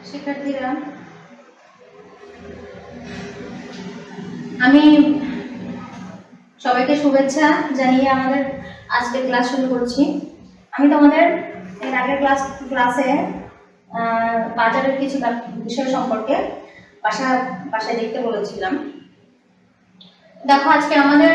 শিক্ষার্থীরা, আমি সবাইকে শুভেচ্ছা জানিয়ে আমাদের আজকে ক্লাস শুরু করছি। আমি তোমাদের এর আগের ক্লাসে বাজারের কিছু বিষয় সম্পর্কে বাসায় দেখতে বলেছিলাম। দেখো, আজকে আমাদের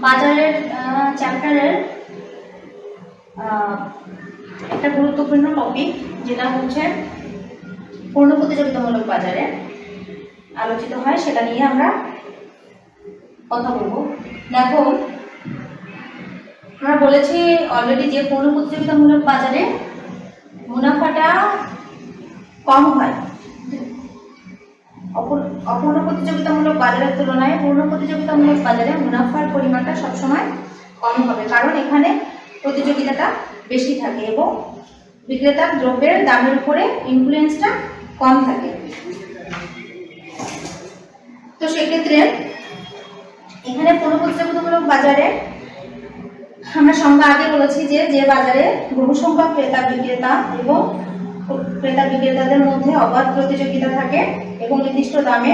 বাজারের চ্যাপ্টারের একটা গুরুত্বপূর্ণ টপিক, যেটা হচ্ছে পূর্ণ প্রতিযোগিতামূলক বাজারে আলোচিত হয়, সেটা নিয়ে আমরা কথা বলবো। দেখো, আমরা বলেছি অলরেডি যে পূর্ণ প্রতিযোগিতামূলক বাজারে মুনাফাটা কম হয়। অপূর্ণ প্রতিযোগিতামূলক বাজারের তুলনায় পূর্ণ প্রতিযোগিতামূলক বাজারে মুনাফার পরিমাণটা সবসময় কম হবে, কারণ এখানে প্রতিযোগিতাটা বেশি থাকে এবং বিক্রেতার দ্রব্যের দামের উপরে ইনফ্লুয়েন্সটা কম থাকে। তো সেক্ষেত্রে এখানে পূর্ণ প্রতিযোগিতামূলক বাজারে আমরা সংজ্ঞা আগে বলেছি যে বাজারে বহু সংখ্যক ক্রেতা বিক্রেতাদের মধ্যে অবাধ প্রতিযোগিতা থাকে এবং নির্দিষ্ট দামে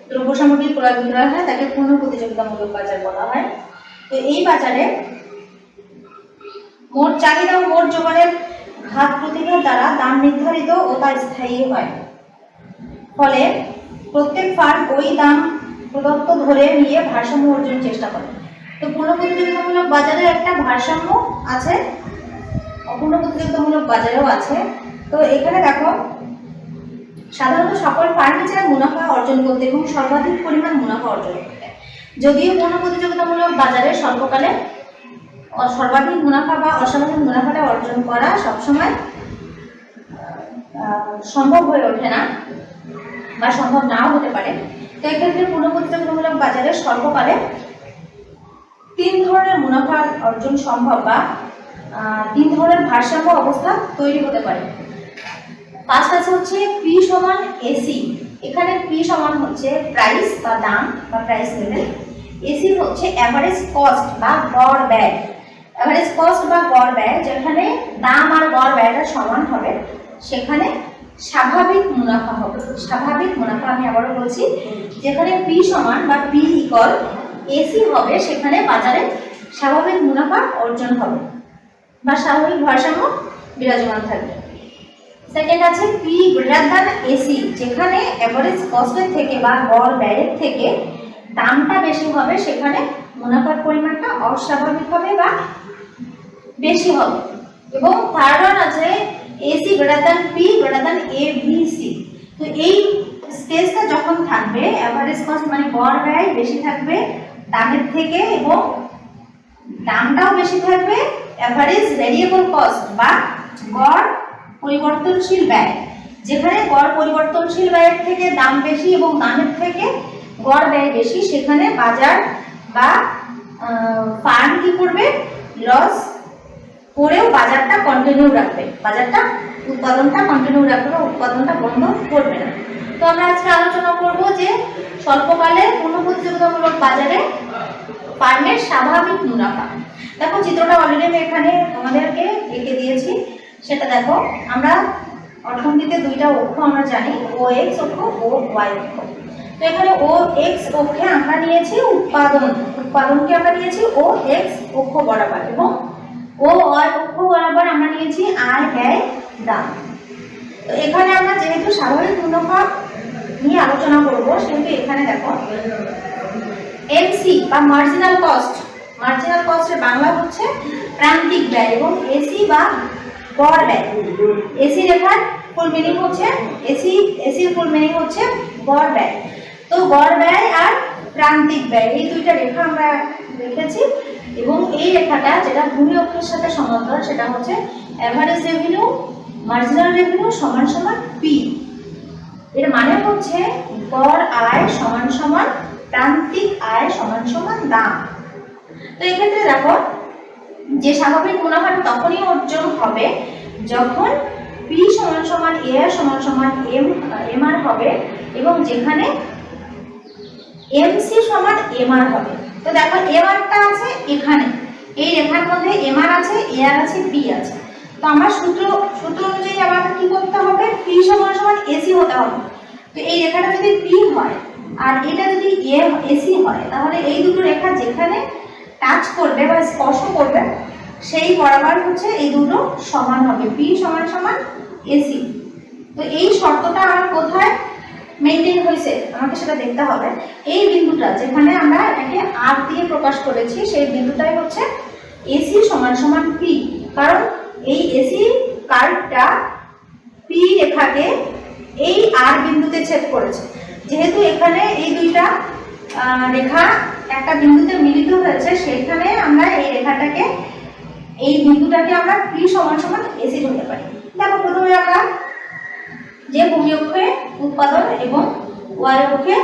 দ্রব্য সামগ্রী ক্রয় বিক্রয় হয়, তাকে পূর্ণ প্রতিযোগিতামূলক বাজার বলা হয়। তো এই বাজারে মোট চাহিদা ও মোট যোগানের ঘাত প্রতিঘাত দ্বারা দাম নির্ধারিত ও তা স্থায়ী হয়, ফলে প্রত্যেক ফার্ম ওই দাম প্রদত্ত ধরে নিয়ে ভারসাম্য অর্জনের চেষ্টা করে। তো পূর্ণ প্রতিযোগিতামূলক বাজারে একটা ভারসাম্য আছে, অপূর্ণ প্রতিযোগিতামূলক বাজারেও আছে। তো এখানে দেখো, সাধারণত সকল ফার্মই চায় মুনাফা অর্জন করতে এবং সর্বাধিক পরিমাণ মুনাফা অর্জন করতে। যদিও পূর্ণ প্রতিযোগিতামূলক বাজারে স্বল্পকালে সর্বাধিক মুনাফা বা অস্বাভাবিক মুনাফাটা অর্জন করা সবসময় সম্ভব হয়ে ওঠে না বা সম্ভব নাও হতে পারে। তো এক্ষেত্রে পূর্ণ প্রতিযোগিতামূলক বাজারে স্বল্পকালে 3 ধরনের মুনাফা অর্জন সম্ভব বা 3 ধরনের ভারসাম্য অবস্থা তৈরি হতে পারে। ফার্স্ট আছে হচ্ছে পি সমান এসি। এখানে পি সমান হচ্ছে প্রাইস বা দাম বা প্রাইস লেভেল, এসি হচ্ছে অ্যাভারেজ কস্ট বা গড় ব্যয়। অ্যাভারেজ কস্ট বা গড় ব্যয় যেখানে দাম আর গড় ব্যয়টা সমান হবে, সেখানে স্বাভাবিক মুনাফা হবে। স্বাভাবিক মুনাফা, আমি আবারও বলছি, যেখানে পি সমান বা পি ইকুয়াল এসি হবে, সেখানে বাজারে স্বাভাবিক মুনাফা অর্জন হবে বা স্বাভাবিক ভারসাম্য বিরাজমান থাকবে। সেকেন্ড আছে পি গ্রেটার দ্যান এসি, যেখানে অ্যাভারেজ কস্টের থেকে বা গড় ব্যয়ের থেকে দামটা বেশি হবে, সেখানে মুনাফার পরিমাণটা অস্বাভাবিক হবে বা বেশি হবে। এবং থার্ড ওয়ান আছে AC greater than P greater than ABC. তো এই স্টেজটা যখন থাকবে, অ্যাভারেজ কস্ট মানে গড় ব্যয় বেশি থাকবে দামের থেকে এবং দামটাও বেশি থাকবে, অ্যাভারেজ ভেরিয়েবল কস্ট বা গড় পরিবর্তনশীল ব্যয়, যেখানে গড় পরিবর্তনশীল ব্যয়ের থেকে দাম বেশি এবং দামের থেকে গড় ব্যয় বেশি, সেখানে বাজার বা ফার্ম কি করবে, লস করেও বাজারটা কন্টিনিউ রাখবে, উৎপাদনটা কন্টিনিউ রাখবে বা উৎপাদনটা বন্ধ করবে না। তো আমরা আজকে আলোচনা করব যে স্বল্পকালে পূর্ণ প্রতিযোগিতামূলক বাজারে ফার্মের স্বাভাবিক মুনাফা। দেখো, চিত্রটা অলরেডি আমি এখানে তোমাদেরকে এঁকে দিয়েছি, সেটা দেখো। আমরা অর্থনীতিতে 2টা অক্ষ আমরা জানি, ও এক্স অক্ষ ও ওয়াই অক্ষ। তো এখানে ও এক্স অক্ষে আমরা নিয়েছি উৎপাদনকে আমরা নিয়েছি ও এক্স অক্ষ বরাবর, এবং ও ওয়াই অক্ষ বরাবর আমরা নিয়েছি আয় ব্যয় দাম। তো এখানে আমরা যেহেতু স্বাভাবিক মুনাফা নিয়ে আলোচনা করব, সেহেতু এখানে দেখো এমসি বা মার্জিনাল কস্টের বাংলা হচ্ছে প্রান্তিক ব্যয়, এবং এসি বা গড় ব্যয়। এসি রেখার ফুল মিনিং হচ্ছে এসির ফুল মিনিং হচ্ছে গড় ব্যয়। তো গড় ব্যয় আর প্রান্তিক ব্যয়, এই 2টা রেখা আমরা রেখেছি, এবং এই রেখাটা যেটা ভূমি অক্ষের সাথে সমান্তরাল, সেটা হচ্ছে অ্যাভারেজ রেভিনিউ মার্জিনাল রেভিনিউ সমান সমান পি। এর মানে হচ্ছে গড় আয় সমান সমান প্রান্তিক আয় সমান সমান দাম। তো এক্ষেত্রে দেখো, যে স্বাভাবিক মুনাফাটা তখনই অর্জন হবে যখন পি সমান সমান এ আর সমান সমান এম আর হবে, এবং যেখানে এমসি সমান এম আর হবে। তো দেখো, এম আরটা আছে এখানে, এই রেখার মধ্যে এম আর আছে, এ আর আছে, পি আছে। তো আমার সূত্র অনুযায়ী আমাকে কি করতে হবে, P সমান সমান AC হতে হবে। তো এই রেখাটা যদি P হয় আর এটা যদি AC হয়, তাহলে এই দুটো রেখা যেখানে টাচ করবে বা স্পর্শ করবে সেই বরাবর হচ্ছে এই দুটো সমান হবে, P সমান সমান AC। তো এই শর্তটা আমার কোথায় মেইনটেইন হয়েছে আমাকে সেটা দেখতে হবে। এই বিন্দুটা যেখানে আমরা এটাকে R দিয়ে প্রকাশ করেছি সেই বিন্দুটাই হচ্ছে AC সমান সমান P, কারণ এই AC কার্ভটা P রেখাকে এই R বিন্দুতে ছেদ করেছে। যেহেতু এখানে এই দুইটা রেখা একটা বিন্দুতে মিলিত হয়েছে, সেখানে আমরা এই রেখাটাকে এই বিন্দুটাকে আমরা P সমান সমান AC ধরতে পারি। দেখো প্রথমে আমরা যে ভূমি অক্ষে উৎপাদন এবং y অক্ষে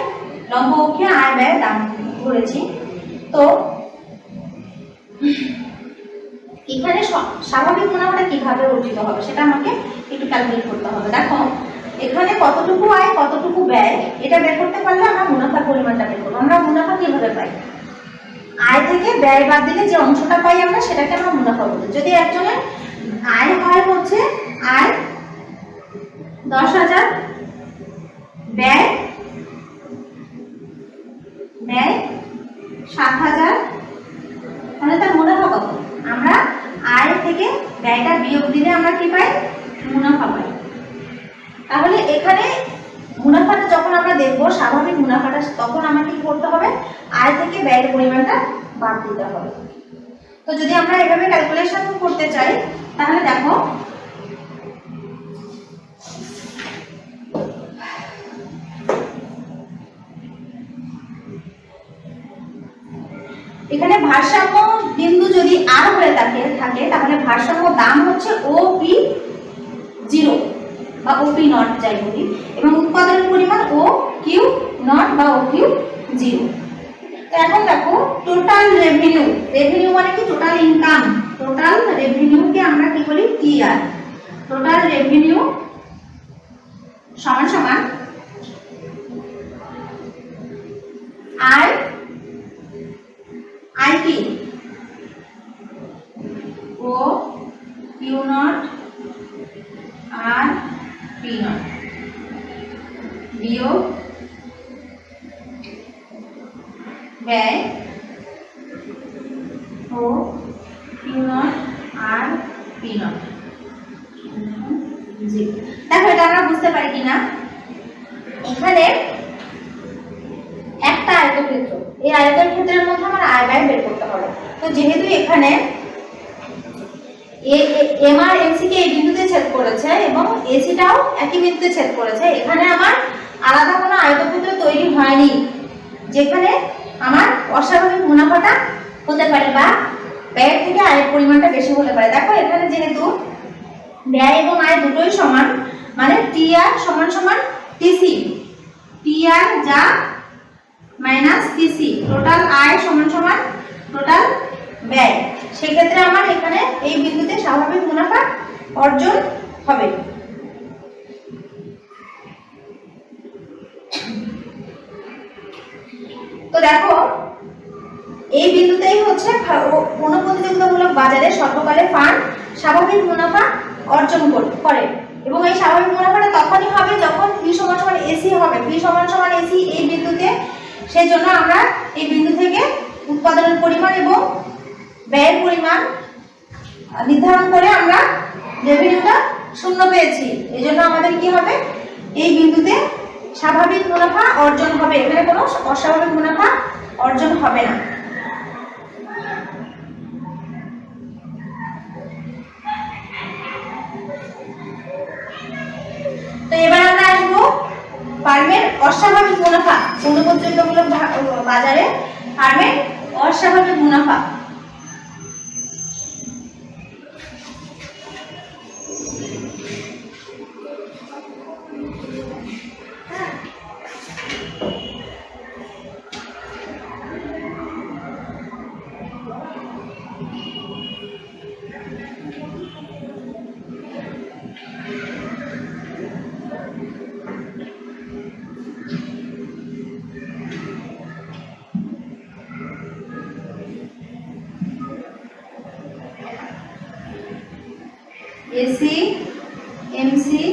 লম্ব অক্ষে আয় ব্যয় দাম ধরেছি। তো এখানে স্বাভাবিক মুনাফাটা কিভাবে অর্জিত হবে সেটা আমাকে একটু ক্যালকুলেট করতে হবে। দেখো এখানে কতটুকু আয় কতটুকু ব্যয় এটা বের করতে পারলে আমরা মুনাফার পরিমাণটা বের করব। আমরা মুনাফা কিভাবে পাই, আয় থেকে ব্যয় বাদ দিলে যে অংশটা পাই আমরা সেটাকে আমরা মুনাফা বলি। যদি একজনের আয় হয় হচ্ছে আয় 10,000, ব্যয় 7,000, তাহলে তার মুনাফা কত? আমরা আয় থেকে ব্যয়টা বিয়োগ দিলে আমরা কি পাই, মুনাফা পাই। তাহলে এখানে মুনাফাটা যখন আমরা দেখব স্বাভাবিক মুনাফাটা, তখন আমাকে কি করতে হবে, আয় থেকে ব্যয়ের পরিমাণটা বাদ দিতে হবে। তো যদি আমরা এভাবে ক্যালকুলেশন করতে চাই তাহলে দেখো এখানে ভারসাম্য বিন্দু যদি R হয়ে থাকে তাহলে ভারসাম্য দাম হচ্ছে OP0 বা OP0 যাই বলি, এবং উৎপাদনের পরিমাণ OQ0 বা OQ0। তো এখন দেখো টোটাল রেভিনিউ মানে কি, টোটাল ইনকাম, টোটাল রেভিনিউকে আমরা কি বলি TR। টোটাল রেভিনিউ সমান সমান আয় কি OQ0 আর P0 বিয়োগ ব্যয় OQ0 আর P0। দেখো এটা আমরা বুঝতে পারি কিনা, এখানে একটা আয়তক্ষেত্র, এই আয়তক্ষেত্রের মধ্যে আমার আয় ব্যয় বের করতে হবে। তো যেহেতু এখানে এম আর এমসি কে এই বিন্দুতে ছেদ করেছে এবং এসিটাও একই বিন্দুতে ছেদ করেছে, এখানে আমার আলাদা কোনো আয়তক্ষেত্র তৈরি হয়নি যেখানে আমার অস্বাভাবিক মুনাফাটা হতে পারে বা ব্যয়ের থেকে আয়ের পরিমাণটা বেশি হতে পারে। দেখো এখানে যেহেতু ব্যয় এবং আয় দুটোই সমান, মানে টিআর সমান সমান টিসি, টিআর যা মাইনাস টিসি, টোটাল আয় সমান সমান টোটাল ব্যয়। সেক্ষেত্রে আমার এখানে এই বিন্দুতে স্বাভাবিক মুনাফা অর্জন হবে। তো দেখো এই বিন্দুতেই হচ্ছে মনোপ্রতিযোগিতামূলক বাজারে স্বল্পকালে ফান্ড স্বাভাবিক মুনাফা অর্জন করে, এবং এই স্বাভাবিক মুনাফাটা তখনই হবে যখন P সমান সমান AC হবে। P সমান সমান AC এই বিন্দুতে, সেই জন্য আমরা এই বিন্দু থেকে উৎপাদনের পরিমাণ এবং ব্যয়ের পরিমাণ নির্ধারণ করে আমরা রেভিনিউটা 0 পেয়েছি। এই জন্য আমাদের কি হবে, এই বিন্দুতে স্বাভাবিক মুনাফা অর্জন হবে, এখানে কোনো অস্বাভাবিক মুনাফা অর্জন হবে না। তো এবার আমরা আসবো ফার্মের অস্বাভাবিক মুনাফা, মনোপ্রতিযোগিতামূলক বাজারে ফার্মের অস্বাভাবিক মুনাফা। এসি এমসি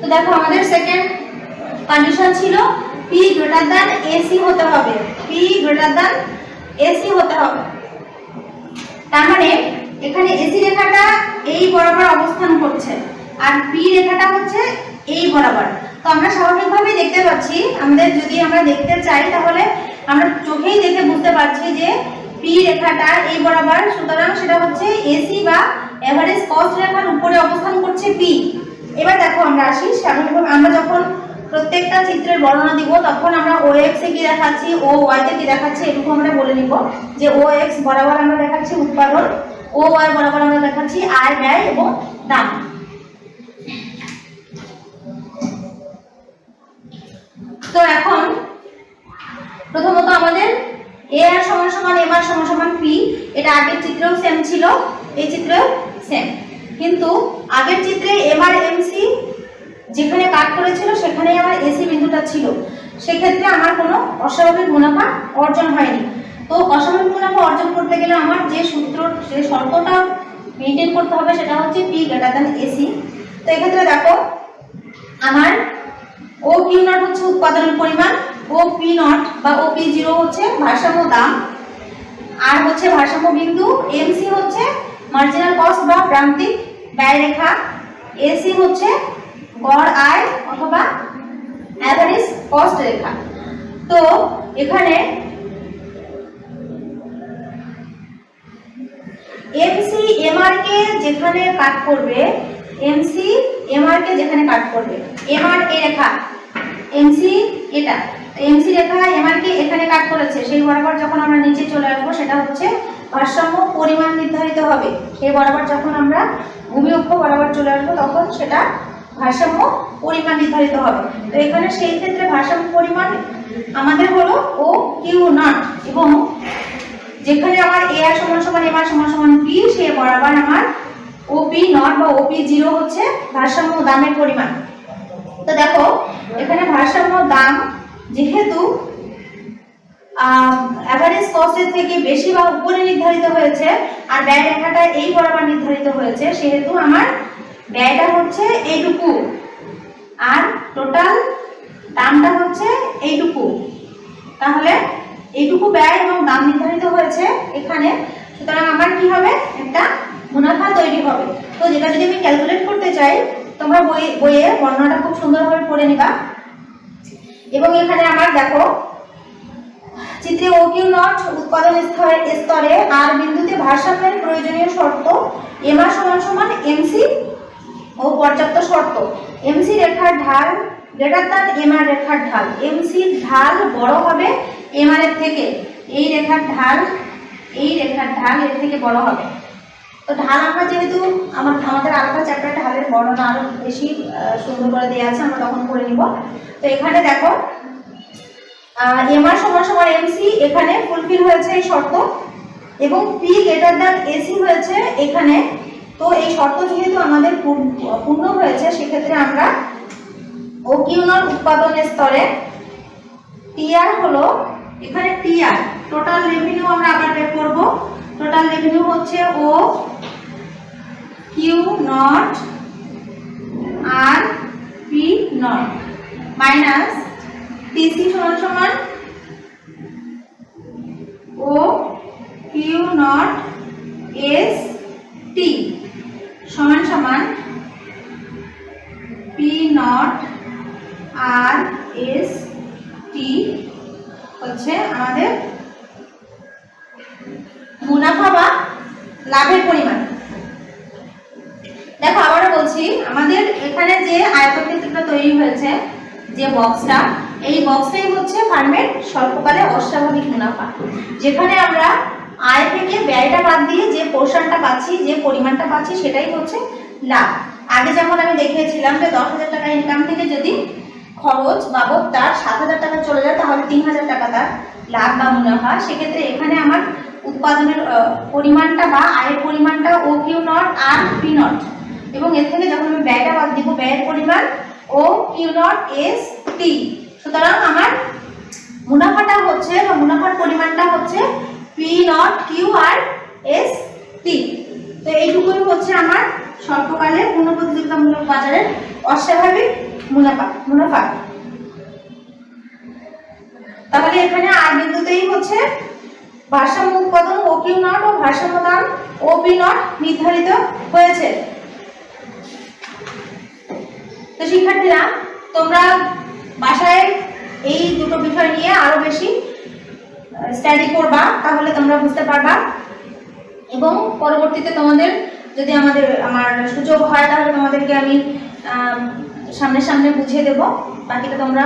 তো দেখো আমাদের সেকেন্ড কন্ডিশন ছিল P গ্রেটার দ্যান AC হতে হবে, P গ্রেটার দ্যান AC হতে হবে। তার মানে এখানে AC রেখাটা এই বরাবর অবস্থান করছে আর P রেখাটা হচ্ছে এই বরাবর। তো আমরা স্বাভাবিকভাবে দেখতে পাচ্ছি, আমাদের যদি আমরা দেখতে চাই তাহলে আমরা চোখেই দেখে বুঝতে পারছি যে P রেখাটা এই বরাবর, সুতরাং সেটা হচ্ছে AC বা এভারেজ কস্ট রেখার উপরে অবস্থান করছে P। এবার দেখো আমরা আসি স্বাভাবিকভাবে আমরা যখন প্রত্যেকটা চিত্রের বর্ণনা দিব তখন আমরা OX এ কি দেখাচ্ছি, OY তে কি দেখাচ্ছি এটুকু আমরা বলে নিব। যে OX বরাবর আমরা দেখাচ্ছি উৎপাদন, OY বরাবর আমরা দেখাচ্ছি আয় ব্যয় এবং দাম। তো এখন প্রথমত আমাদের AR সমান সমান MR সমান সমান P, এটা আগের চিত্রেও সেম ছিল, এই চিত্রেও সেম, কিন্তু আগের চিত্রে MR MC যেখানে কাট করেছিল সেখানেই আমার AC বিন্দুটা ছিল, সেক্ষেত্রে আমার কোনো অস্বাভাবিক মুনাফা অর্জন হয়নি। তো অস্বাভাবিক মুনাফা অর্জন করতে গেলে আমার যে সূত্র, যে শর্তটা মেনটেন করতে হবে সেটা হচ্ছে P গ্রেটার দ্যান AC। তো এক্ষেত্রে দেখো আমার OQ নট হচ্ছে উৎপাদনের পরিমাণ, OP নট বা OP0 হচ্ছে ভারসাম্য দাম, আর হচ্ছে ভারসাম্য বিন্দু, MC হচ্ছে মার্জিনাল কস্ট বা প্রান্তিক ব্যয় রেখা, AC হচ্ছে গড় আয় অথবা অ্যাভারেজ কস্ট রেখা। তো এখানে MC MR কে যেখানে কাট করবে, MC MR কে যেখানে কাট করবে, MR এই রেখা, MC এটা, MC রেখা MR কে এখানে কাট করেছে, সেই বরাবর যখন আমরা নিচে চলে আসবো সেটা হচ্ছে ভারসাম্য পরিমাণ নির্ধারিত হবে। সেই বরাবর যখন আমরা ভূমি অক্ষ বরাবর চলে আসবো তখন সেটা ভারসাম্য পরিমাণ নির্ধারিত হবে। তো এখানে সেই ক্ষেত্রে ভারসাম্য পরিমাণ আমাদের হলো OQ নট, এবং যেখানে আমার AR সমান সমান MR সমান সমান P, সেই বরাবর আমার OP নট বা OP0 হচ্ছে ভারসাম্য দামের পরিমাণ। তো দেখো এখানে ভারসাম্য দাম যেহেতু এভারেজ কস্টের থেকে বেশি বা উপরে নির্ধারিত হয়েছে আর ব্যয় রেখাটা এই বরাবর নির্ধারিত হয়েছে, সেহেতু আমার ব্যয়টা হচ্ছে এইটুকু আর টোটাল দামটা হচ্ছে এইটুকু। তাহলে এইটুকু ব্যয় এবং দাম নির্ধারিত হয়েছে এখানে, সুতরাং আমার কি হবে, একটা মুনাফা তৈরি হবে। তো যেটা যদি আমি ক্যালকুলেট করতে চাই, তোমরা বইয়ে বর্ণনাটা খুব সুন্দরভাবে পড়ে নিবা। এবং এখানে আমার দেখো চিত্রে OQ নট উৎপাদন স্তরে আর বিন্দুতে ভারসাম্যের প্রয়োজনীয় শর্ত MR সমান সমান MC ও পর্যাপ্ত শর্ত। MC রেখার ঢাল গ্রেটার দ্যান MR রেখার ঢাল, MC ঢাল বড় হবে MR এর থেকে, এই রেখার ঢাল এর থেকে বড় হবে। তো ঢাল আমরা যেহেতু আমাদের আলাদা চ্যাপ্টারে ঢালের বর্ণনা আরো বেশি সুন্দর করে দেওয়া আছে, আমরা তখন করে নিব। তো এখানে দেখো MR সমান সমান MC এখানে ফুলফিল হয়েছে এই শর্ত, এবং P গ্রেটার দ্যান AC হয়েছে এখানে। তো এই শর্ত যেহেতু আমাদের পূর্ণ হয়েছে, সেক্ষেত্রে আমরা ও কিউ নট উৎপাদনের স্তরে টিআর হলো, এখানে টিআর টোটাল রেভিনিউ আমরা আবার বের করব। টোটাল রেভিনিউ হচ্ছে O Q naught R P naught minus T C সমান O Q naught S T সমান সমান P naught R S T হচ্ছে আমাদের মুনাফা বা লাভের পরিমাণ। দেখো আবারও বলছি, আমাদের এখানে যে আয়তক্ষেত্রটা তৈরি হয়েছে, যে বক্সটা, এই বক্সটাই হচ্ছে ফার্মের স্বল্পকালে অস্বাভাবিক মুনাফা, যেখানে আমরা আয় থেকে ব্যয়টা বাদ দিয়ে যে পোর্শনটা পাচ্ছি, যে পরিমাণটা পাচ্ছি, সেটাই হচ্ছে লাভ। আগে যেমন আমি দেখিয়েছিলাম যে 10,000 টাকা ইনকাম থেকে যদি খরচ বাবদ তার 7,000 টাকা চলে যায়, তাহলে 3,000 টাকা তার লাভ বা মুনাফা। সেক্ষেত্রে এখানে আমার উৎপাদনের পরিমাণটা বা আয়ের পরিমাণটা O Q naught R P naught, এবং এর থেকে যখন আমি ব্যয়টা বাদ দিব, ব্যয়ের পরিমাণ ও কিউ নট এস টি। সুতরাং আমার মুনাফাটা হচ্ছে বা মুনাফার পরিমাণটা হচ্ছে পি নট কিউ আর এস টি। তো এইটুকুই হচ্ছে আমার স্বল্পকালের পূর্ণ প্রতিযোগিতামূলক বাজারের অস্বাভাবিক মুনাফা। তাহলে এখানে আর বিন্দুতেই হচ্ছে ভারসাম্য উৎপাদন ও কিউ নট ও ভারসাম্য দাম ও পি নট নির্ধারিত হয়েছে। তো শিক্ষার্থীরা, তোমরা বাসায় এই দুটো বিষয় নিয়ে আরো বেশি স্টাডি করবা, তাহলে তোমরা বুঝতে পারবা, এবং পরবর্তীতে তোমাদের যদি আমার সুযোগ হয়, তাহলে তোমাদেরকে আমি সামনে বুঝিয়ে দেব, বাকিটা তোমরা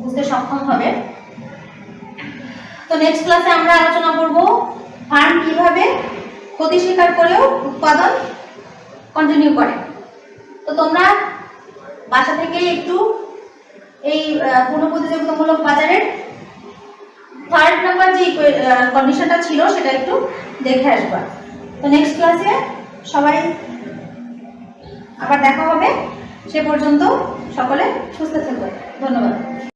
বুঝতে সক্ষম হবে। তো নেক্সট ক্লাসে আমরা আলোচনা করব ফার্ম কিভাবে ক্ষতি স্বীকার করেও উৎপাদন কন্টিনিউ করে। তো তোমরা বাসা থেকে একটু এই পূর্ণ প্রতিযোগিতামূলক বাজারের 3rd নাম্বার যে কন্ডিশনটা ছিল সেটা একটু দেখে আসবা। তো নেক্সট ক্লাসে সবাই আবার দেখা হবে, সে পর্যন্ত সকলে সুস্থ থাকবে। ধন্যবাদ।